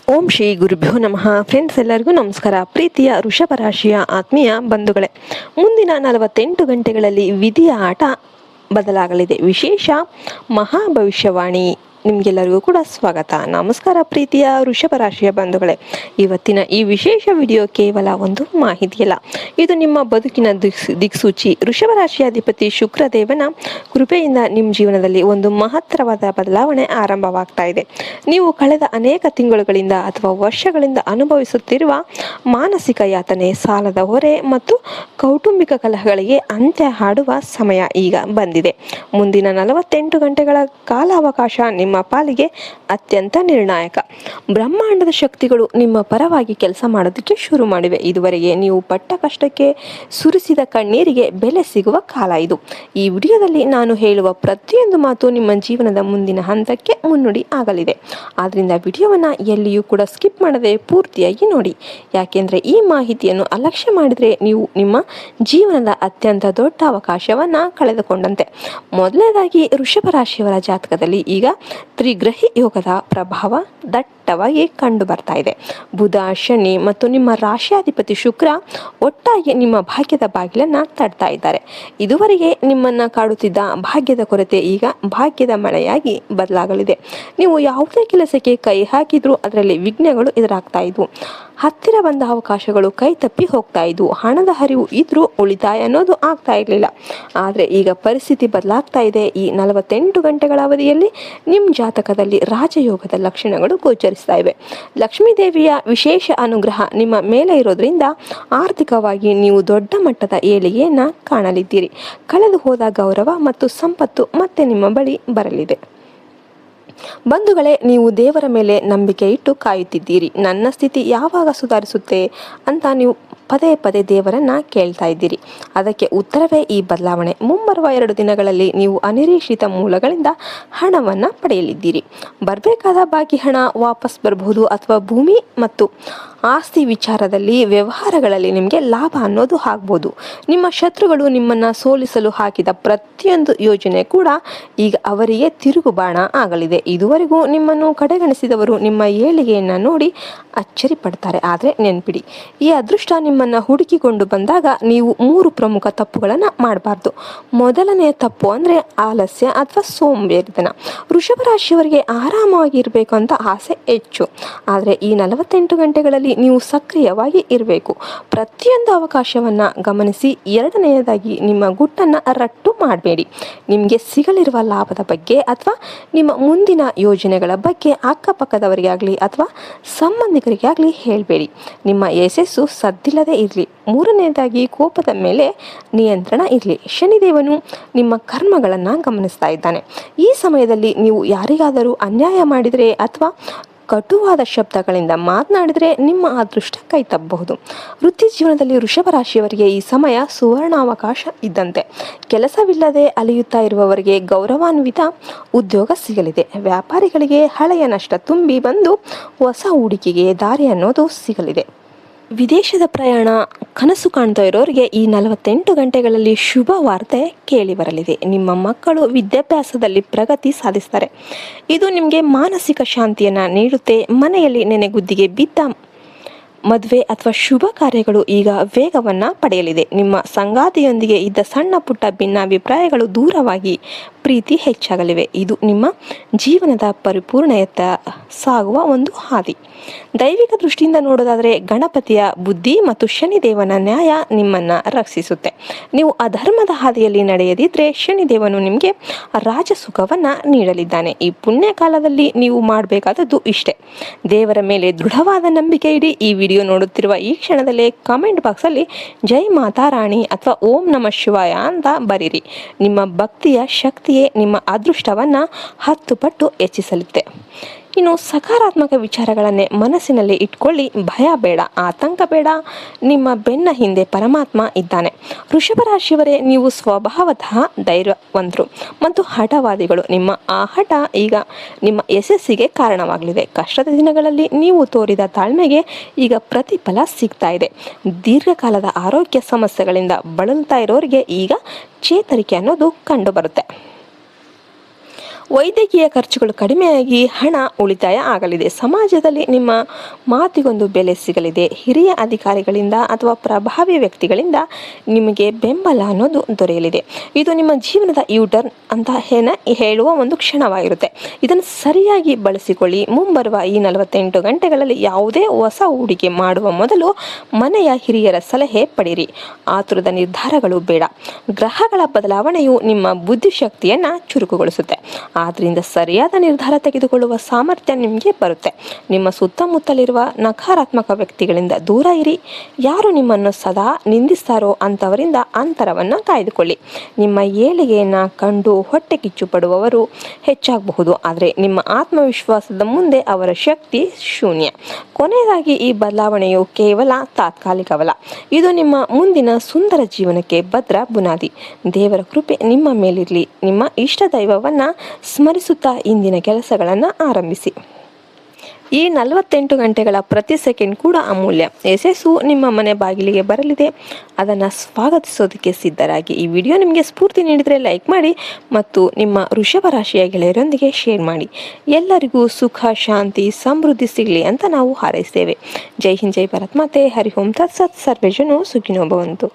ಓಂ ಶ್ರೀ ಗುರುಭ್ಯೋ ನಮಃ. ಫ್ರೆಂಡ್ಸ್, ಎಲ್ಲರಿಗೂ ನಮಸ್ಕಾರ. ಪ್ರೀತಿಯ ವೃಷಭ ರಾಶಿಯ ಆತ್ಮೀಯ ಬಂಧುಗಳೇ, ಮುಂದಿನ 48 ಗಂಟೆಗಳಲ್ಲಿ ವಿಧಿಯ ಆಟ ಬದಲಾಗಲಿದೆ. ವಿಶೇಷ ಮಹಾಭವಿಷ್ಯವಾಣಿ. ನಿಮಗೆಲ್ಲರಿಗೂ ಕೂಡ ಸ್ವಾಗತ. ನಮಸ್ಕಾರ ಪ್ರೀತಿಯ ವೃಷಭ ರಾಶಿಯ ಬಂಧುಗಳೇ. ಇವತ್ತಿನ ಈ ವಿಶೇಷ ವಿಡಿಯೋ ಕೇವಲ ಒಂದು ಮಾಹಿತಿಯಲ್ಲ, ಇದು ನಿಮ್ಮ ಬದುಕಿನ ದಿಕ್ಸೂಚಿ. ವೃಷಭ ರಾಶಿಯ ಅಧಿಪತಿ ಶುಕ್ರದೇವನ ಕೃಪೆಯಿಂದ ನಿಮ್ಮ ಜೀವನದಲ್ಲಿ ಒಂದು ಮಹತ್ತರವಾದ ಬದಲಾವಣೆ ಆರಂಭವಾಗ್ತಾ ಇದೆ. ನೀವು ಕಳೆದ ಅನೇಕ ತಿಂಗಳುಗಳಿಂದ ಅಥವಾ ವರ್ಷಗಳಿಂದ ಅನುಭವಿಸುತ್ತಿರುವ ಮಾನಸಿಕ ಯಾತನೆ, ಸಾಲದ ಹೊರೆ ಮತ್ತು ಕೌಟುಂಬಿಕ ಕಲಹಗಳಿಗೆ ಅಂತ್ಯ ಹಾಡುವ ಸಮಯ ಈಗ ಬಂದಿದೆ. ಮುಂದಿನ 48 ಗಂಟೆಗಳ ಕಾಲಾವಕಾಶ ನಿಮ್ಮ ಪಾಲಿಗೆ ಅತ್ಯಂತ ನಿರ್ಣಾಯಕ. ಬ್ರಹ್ಮಾಂಡದ ಶಕ್ತಿಗಳು ನಿಮ್ಮ ಪರವಾಗಿ ಕೆಲಸ ಮಾಡೋದಕ್ಕೆ ಶುರು ಮಾಡಿವೆ. ಇದುವರೆಗೆ ನೀವು ಪಟ್ಟ ಕಷ್ಟಕ್ಕೆ, ಸುರಿಸಿದ ಕಣ್ಣೀರಿಗೆ ಬೆಲೆ ಸಿಗುವ ಕಾಲ ಇದು. ಈ ವಿಡಿಯೋದಲ್ಲಿ ನಾನು ಹೇಳುವ ಪ್ರತಿಯೊಂದು ಮಾತು ನಿಮ್ಮ ಜೀವನದ ಮುಂದಿನ ಹಂತಕ್ಕೆ ಮುನ್ನುಡಿ ಆಗಲಿದೆ. ಆದ್ರಿಂದ ವಿಡಿಯೋವನ್ನ ಎಲ್ಲಿಯೂ ಕೂಡ ಸ್ಕಿಪ್ ಮಾಡದೆ ಪೂರ್ತಿಯಾಗಿ ನೋಡಿ. ಯಾಕೆಂದ್ರೆ ಈ ಮಾಹಿತಿಯನ್ನು ಅಲಕ್ಷ್ಯ ಮಾಡಿದ್ರೆ ನೀವು ನಿಮ್ಮ ಜೀವನದ ಅತ್ಯಂತ ದೊಡ್ಡ ಅವಕಾಶವನ್ನ ಕಳೆದುಕೊಂಡಂತೆ. ಮೊದಲನೇದಾಗಿ ವೃಷಭ ರಾಶಿಯವರ ಜಾತಕದಲ್ಲಿ ಈಗ ತ್ರಿಗ್ರಹಿ ಯೋಗದ ಪ್ರಭಾವ ದಟ್ಟವಾಗಿ ಕಂಡು ಬರ್ತಾ ಇದೆ. ಬುಧ, ಶನಿ ಮತ್ತು ನಿಮ್ಮ ರಾಶಿಯಾಧಿಪತಿ ಶುಕ್ರ ಒಟ್ಟಾಗಿ ನಿಮ್ಮ ಭಾಗ್ಯದ ಬಾಗಿಲನ್ನ ತಡ್ತಾ ಇದ್ದಾರೆ. ಇದುವರೆಗೆ ನಿಮ್ಮನ್ನ ಕಾಡುತ್ತಿದ್ದ ಭಾಗ್ಯದ ಕೊರತೆ ಈಗ ಭಾಗ್ಯದ ಮಳೆಯಾಗಿ ಬದಲಾಗಲಿದೆ. ನೀವು ಯಾವುದೇ ಕೆಲಸಕ್ಕೆ ಕೈ ಹಾಕಿದ್ರೂ ಅದರಲ್ಲಿ ವಿಘ್ನಗಳು ಎದುರಾಗ್ತಾ ಇದ್ವು. ಹತ್ತಿರ ಬಂದ ಅವಕಾಶಗಳು ಕೈ ತಪ್ಪಿ ಹೋಗ್ತಾ ಇದ್ವು. ಹಣದ ಹರಿವು ಇದ್ರೂ ಉಳಿತಾಯ ಅನ್ನೋದು ಆಗ್ತಾ ಇರಲಿಲ್ಲ. ಆದರೆ ಈಗ ಪರಿಸ್ಥಿತಿ ಬದಲಾಗ್ತಾ ಇದೆ. ಈ 48 ಗಂಟೆಗಳ ಅವಧಿಯಲ್ಲಿ ನಿಮ್ಮ ಜಾತಕದಲ್ಲಿ ರಾಜಯೋಗದ ಲಕ್ಷಣಗಳು ಗೋಚರಿಸ್ತಾ ಇವೆ. ಲಕ್ಷ್ಮೀ ದೇವಿಯ ವಿಶೇಷ ಅನುಗ್ರಹ ನಿಮ್ಮ ಮೇಲೆ ಇರೋದ್ರಿಂದ ಆರ್ಥಿಕವಾಗಿ ನೀವು ದೊಡ್ಡ ಮಟ್ಟದ ಏಳಿಗೆಯನ್ನ ಕಾಣಲಿದ್ದೀರಿ. ಕಳೆದು ಹೋದ ಗೌರವ ಮತ್ತು ಸಂಪತ್ತು ಮತ್ತೆ ನಿಮ್ಮ ಬಳಿ ಬರಲಿದೆ. ಬಂಧುಗಳೇ, ನೀವು ದೇವರ ಮೇಲೆ ನಂಬಿಕೆ ಇಟ್ಟು ಕಾಯುತ್ತಿದ್ದೀರಿ. ನನ್ನ ಸ್ಥಿತಿ ಯಾವಾಗ ಸುಧಾರಿಸುತ್ತೆ ಅಂತ ನೀವು ಪದೇ ಪದೇ ದೇವರನ್ನ ಕೇಳ್ತಾ ಇದ್ದೀರಿ. ಅದಕ್ಕೆ ಉತ್ತರವೇ ಈ ಬದಲಾವಣೆ. ಮುಂಬರುವ 2 ದಿನಗಳಲ್ಲಿ ನೀವು ಅನಿರೀಕ್ಷಿತ ಮೂಲಗಳಿಂದ ಹಣವನ್ನ ಪಡೆಯಲಿದ್ದೀರಿ. ಬರಬೇಕಾದ ಬಾಕಿ ಹಣ ವಾಪಸ್ ಬರಬಹುದು, ಅಥವಾ ಭೂಮಿ ಮತ್ತು ಆಸ್ತಿ ವಿಚಾರದಲ್ಲಿ ವ್ಯವಹಾರಗಳಲ್ಲಿ ನಿಮಗೆ ಲಾಭ ಅನ್ನೋದು ಆಗ್ಬೋದು. ನಿಮ್ಮ ಶತ್ರುಗಳು ನಿಮ್ಮನ್ನ ಸೋಲಿಸಲು ಹಾಕಿದ ಪ್ರತಿಯೊಂದು ಯೋಜನೆ ಕೂಡ ಈಗ ಅವರಿಗೆ ತಿರುಗುಬಾಣ ಆಗಲಿದೆ. ಇದುವರೆಗೂ ನಿಮ್ಮನ್ನು ಕಡೆಗಣಿಸಿದವರು ನಿಮ್ಮ ಏಳಿಗೆಯನ್ನ ನೋಡಿ ಅಚ್ಚರಿ ಪಡ್ತಾರೆ. ಆದರೆ ನೆನ್ಪಿಡಿ, ಈ ಅದೃಷ್ಟ ನಿಮ್ಮನ್ನ ಹುಡುಕಿಕೊಂಡು ಬಂದಾಗ ನೀವು 3 ಪ್ರಮುಖ ತಪ್ಪುಗಳನ್ನ ಮಾಡಬಾರ್ದು. ಮೊದಲನೆಯ ತಪ್ಪು ಅಂದ್ರೆ ಆಲಸ್ಯ ಅಥವಾ ಸೋಂಬೇರಿತನ. ವೃಷಭ ರಾಶಿಯವರಿಗೆ ಆರಾಮಾಗಿ ಇರಬೇಕು ಅಂತ ಆಸೆ ಹೆಚ್ಚು. ಆದರೆ ಈ 48 ಗಂಟೆಗಳಲ್ಲಿ ನೀವು ಸಕ್ರಿಯವಾಗಿ ಇರಬೇಕು. ಪ್ರತಿಯೊಂದು ಅವಕಾಶವನ್ನ ಗಮನಿಸಿ. ಎರಡನೆಯದಾಗಿ, ನಿಮ್ಮ ಗುಟ್ಟನ್ನ ರಟ್ಟು ಮಾಡಬೇಡಿ. ನಿಮಗೆ ಸಿಗಲಿರುವ ಲಾಭದ ಬಗ್ಗೆ ಅಥವಾ ನಿಮ್ಮ ಮುಂದಿನ ಯೋಜನೆಗಳ ಬಗ್ಗೆ ಅಕ್ಕಪಕ್ಕದವರಿಗಾಗ್ಲಿ ಅಥವಾ ಸಂಬಂಧಿಕರಿಗಾಗ್ಲಿ ಹೇಳಬೇಡಿ. ನಿಮ್ಮ ಯಶಸ್ಸು ಸದ್ದಿಲ್ಲದೆ ಇರಲಿ. ಮೂರನೆಯದಾಗಿ, ಕೋಪದ ಮೇಲೆ ನಿಯಂತ್ರಣ ಇರಲಿ. ಶನಿದೇವನು ನಿಮ್ಮ ಕರ್ಮಗಳನ್ನು ಗಮನಿಸ್ತಾ ಇದ್ದಾನೆ. ಈ ಸಮಯದಲ್ಲಿ ನೀವು ಯಾರಿಗಾದರೂ ಅನ್ಯಾಯ ಮಾಡಿದರೆ ಅಥವಾ ಕಟುವಾದ ಶಬ್ದಗಳಿಂದ ಮಾತನಾಡಿದರೆ ನಿಮ್ಮ ಅದೃಷ್ಟ ಕೈ ತಪ್ಪಬಹುದು. ವೃತ್ತಿ ಜೀವನದಲ್ಲಿ ವೃಷಭ ರಾಶಿಯವರಿಗೆ ಈ ಸಮಯ ಸುವರ್ಣಾವಕಾಶ ಇದ್ದಂತೆ. ಕೆಲಸವಿಲ್ಲದೆ ಅಲೆಯುತ್ತಾ ಇರುವವರಿಗೆ ಗೌರವಾನ್ವಿತ ಉದ್ಯೋಗ ಸಿಗಲಿದೆ. ವ್ಯಾಪಾರಿಗಳಿಗೆ ಹಳೆಯ ನಷ್ಟ ತುಂಬಿ ಬಂದು ಹೊಸ ಹೂಡಿಕೆಗೆ ದಾರಿ ಅನ್ನೋದು ಸಿಗಲಿದೆ. ವಿದೇಶದ ಪ್ರಯಾಣ ಕನಸು ಕಾಣ್ತಾ ಇರೋರಿಗೆ ಈ 48 ಗಂಟೆಗಳಲ್ಲಿ ಶುಭ ವಾರ್ತೆ ಕೇಳಿ ಬರಲಿದೆ. ನಿಮ್ಮ ಮಕ್ಕಳು ವಿದ್ಯಾಭ್ಯಾಸದಲ್ಲಿ ಪ್ರಗತಿ ಸಾಧಿಸ್ತಾರೆ. ಇದು ನಿಮಗೆ ಮಾನಸಿಕ ಶಾಂತಿಯನ್ನು ನೀಡುತ್ತೆ. ಮನೆಯಲ್ಲಿ ನೆನೆಗುದ್ದಿಗೆ ಬಿದ್ದ ಮದುವೆ ಅಥವಾ ಶುಭ ಕಾರ್ಯಗಳು ಈಗ ವೇಗವನ್ನ ಪಡೆಯಲಿದೆ. ನಿಮ್ಮ ಸಂಗಾತಿಯೊಂದಿಗೆ ಇದ್ದ ಸಣ್ಣ ಪುಟ್ಟ ಭಿನ್ನಾಭಿಪ್ರಾಯಗಳು ದೂರವಾಗಿ ಪ್ರೀತಿ ಹೆಚ್ಚಾಗಲಿವೆ. ಇದು ನಿಮ್ಮ ಜೀವನದ ಪರಿಪೂರ್ಣತೆಯ ಸಾಗುವ ಒಂದು ಹಾದಿ. ದೈವಿಕ ದೃಷ್ಟಿಯಿಂದ ನೋಡೋದಾದರೆ ಗಣಪತಿಯ ಬುದ್ಧಿ ಮತ್ತು ಶನಿದೇವನ ನ್ಯಾಯ ನಿಮ್ಮನ್ನ ರಕ್ಷಿಸುತ್ತೆ. ನೀವು ಅಧರ್ಮದ ಹಾದಿಯಲ್ಲಿ ನಡೆಯದಿದ್ರೆ ಶನಿದೇವನು ನಿಮಗೆ ರಾಜಸುಖವನ್ನ ನೀಡಲಿದ್ದಾನೆ. ಈ ಪುಣ್ಯ ಕಾಲದಲ್ಲಿ ನೀವು ಮಾಡಬೇಕಾದದ್ದು ಇಷ್ಟೇ: ದೇವರ ಮೇಲೆ ದೃಢವಾದ ನಂಬಿಕೆ ಇಡಿ. ಈ ವಿಡಿಯೋ ನೋಡುತ್ತಿರುವ ಈ ಕ್ಷಣದಲ್ಲೇ ಕಾಮೆಂಟ್ ಬಾಕ್ಸಲ್ಲಿ ಜೈ ಮಾತಾ ರಾಣಿ ಅಥವಾ ಓಂ ನಮಃ ಶಿವಾಯ ಅಂತ ಬರೀರಿ. ನಿಮ್ಮ ಭಕ್ತಿಯ ಶಕ್ತಿಯೇ ನಿಮ್ಮ ಅದೃಷ್ಟವನ್ನ 10 ಪಟ್ಟು ಹೆಚ್ಚಿಸಲಿದೆ. ಇನ್ನು ಸಕಾರಾತ್ಮಕ ವಿಚಾರಗಳನ್ನೇ ಮನಸ್ಸಿನಲ್ಲಿ ಇಟ್ಕೊಳ್ಳಿ. ಭಯ ಬೇಡ, ಆತಂಕ ಬೇಡ. ನಿಮ್ಮ ಬೆನ್ನ ಹಿಂದೆ ಪರಮಾತ್ಮ ಇದ್ದಾನೆ. ವೃಷಭ ರಾಶಿಯವರೇ, ನೀವು ಸ್ವಭಾವತಃ ಧೈರ್ಯವಂತರು ಮತ್ತು ಹಠವಾದಿಗಳು. ನಿಮ್ಮ ಆ ಹಠ ಈಗ ನಿಮ್ಮ ಯಶಸ್ಸಿಗೆ ಕಾರಣವಾಗಲಿದೆ. ಕಷ್ಟದ ದಿನಗಳಲ್ಲಿ ನೀವು ತೋರಿದ ತಾಳ್ಮೆಗೆ ಈಗ ಪ್ರತಿಫಲ ಸಿಗ್ತಾ ಇದೆ. ದೀರ್ಘಕಾಲದ ಆರೋಗ್ಯ ಸಮಸ್ಯೆಗಳಿಂದ ಬಳಲ್ತಾ ಇರೋರಿಗೆ ಈಗ ಚೇತರಿಕೆ ಅನ್ನೋದು ಕಂಡು ಬರುತ್ತೆ. ವೈದ್ಯಕೀಯ ಖರ್ಚುಗಳು ಕಡಿಮೆಯಾಗಿ ಹಣ ಉಳಿತಾಯ ಆಗಲಿದೆ. ಸಮಾಜದಲ್ಲಿ ನಿಮ್ಮ ಮಾತಿಗೊಂದು ಬೆಲೆ ಸಿಗಲಿದೆ. ಹಿರಿಯ ಅಧಿಕಾರಿಗಳಿಂದ ಅಥವಾ ಪ್ರಭಾವಿ ವ್ಯಕ್ತಿಗಳಿಂದ ನಿಮಗೆ ಬೆಂಬಲ ಅನ್ನೋದು ದೊರೆಯಲಿದೆ. ಇದು ನಿಮ್ಮ ಜೀವನದ ಯೂಟರ್ನ್ ಅಂತ ಹೇಳುವ ಒಂದು ಕ್ಷಣವಾಗಿರುತ್ತೆ. ಇದನ್ನು ಸರಿಯಾಗಿ ಬಳಸಿಕೊಳ್ಳಿ. ಮುಂಬರುವ ಈ 48 ಗಂಟೆಗಳಲ್ಲಿ ಯಾವುದೇ ಹೊಸ ಹೂಡಿಕೆ ಮಾಡುವ ಮೊದಲು ಮನೆಯ ಹಿರಿಯರ ಸಲಹೆ ಪಡೆಯಿರಿ. ಆತುರದ ನಿರ್ಧಾರಗಳು ಬೇಡ. ಗ್ರಹಗಳ ಬದಲಾವಣೆಯು ನಿಮ್ಮ ಬುದ್ಧಿಶಕ್ತಿಯನ್ನು ಚುರುಕುಗೊಳಿಸುತ್ತೆ. ಆದ್ದರಿಂದ ಸರಿಯಾದ ನಿರ್ಧಾರ ತೆಗೆದುಕೊಳ್ಳುವ ಸಾಮರ್ಥ್ಯ ನಿಮಗೆ ಬರುತ್ತೆ. ನಿಮ್ಮ ಸುತ್ತಮುತ್ತಲಿರುವ ನಕಾರಾತ್ಮಕ ವ್ಯಕ್ತಿಗಳಿಂದ ದೂರ ಇರಿ. ಯಾರು ನಿಮ್ಮನ್ನು ಸದಾ ನಿಂದಿಸ್ತಾರೋ ಅಂಥವರಿಂದ ಅಂತರವನ್ನು ಕಾಯ್ದುಕೊಳ್ಳಿ. ನಿಮ್ಮ ಏಳಿಗೆಯನ್ನು ಕಂಡು ಹೊಟ್ಟೆ ಕಿಚ್ಚು ಪಡುವವರು ಹೆಚ್ಚಾಗಬಹುದು, ಆದರೆ ನಿಮ್ಮ ಆತ್ಮವಿಶ್ವಾಸದ ಮುಂದೆ ಅವರ ಶಕ್ತಿ ಶೂನ್ಯ. ಕೊನೆಯದಾಗಿ, ಈ ಬದಲಾವಣೆಯು ಕೇವಲ ತಾತ್ಕಾಲಿಕವಲ್ಲ. ಇದು ನಿಮ್ಮ ಮುಂದಿನ ಸುಂದರ ಜೀವನಕ್ಕೆ ಭದ್ರ ಬುನಾದಿ. ದೇವರ ಕೃಪೆ ನಿಮ್ಮ ಮೇಲಿರಲಿ. ನಿಮ್ಮ ಇಷ್ಟ ದೈವವನ್ನು ಸ್ಮರಿಸುತ್ತಾ ಇಂದಿನ ಕೆಲಸಗಳನ್ನು ಆರಂಭಿಸಿ. ಈ 48 ಗಂಟೆಗಳ ಪ್ರತಿ ಸೆಕೆಂಡ್ ಕೂಡ ಅಮೂಲ್ಯ. ಯಶಸ್ಸು ನಿಮ್ಮ ಮನೆ ಬಾಗಿಲಿಗೆ ಬರಲಿದೆ. ಅದನ್ನು ಸ್ವಾಗತಿಸೋದಕ್ಕೆ ಸಿದ್ಧರಾಗಿ. ಈ ವಿಡಿಯೋ ನಿಮಗೆ ಸ್ಫೂರ್ತಿ ನೀಡಿದರೆ ಲೈಕ್ ಮಾಡಿ ಮತ್ತು ನಿಮ್ಮ ವೃಷಭ ರಾಶಿಯ ಗೆಳೆಯರೊಂದಿಗೆ ಶೇರ್ ಮಾಡಿ. ಎಲ್ಲರಿಗೂ ಸುಖ, ಶಾಂತಿ, ಸಮೃದ್ಧಿ ಸಿಗಲಿ ಅಂತ ನಾವು ಹಾರೈಸ್ತೇವೆ. ಜೈ ಹಿಂದ್, ಜೈ ಭಾರತ್ ಮಾತೆ. ಹರಿ ಓಂ ತತ್ಸತ್. ಸರ್ವೇ ಜನೋ ಸುಖಿನೋ ಭವಂತು.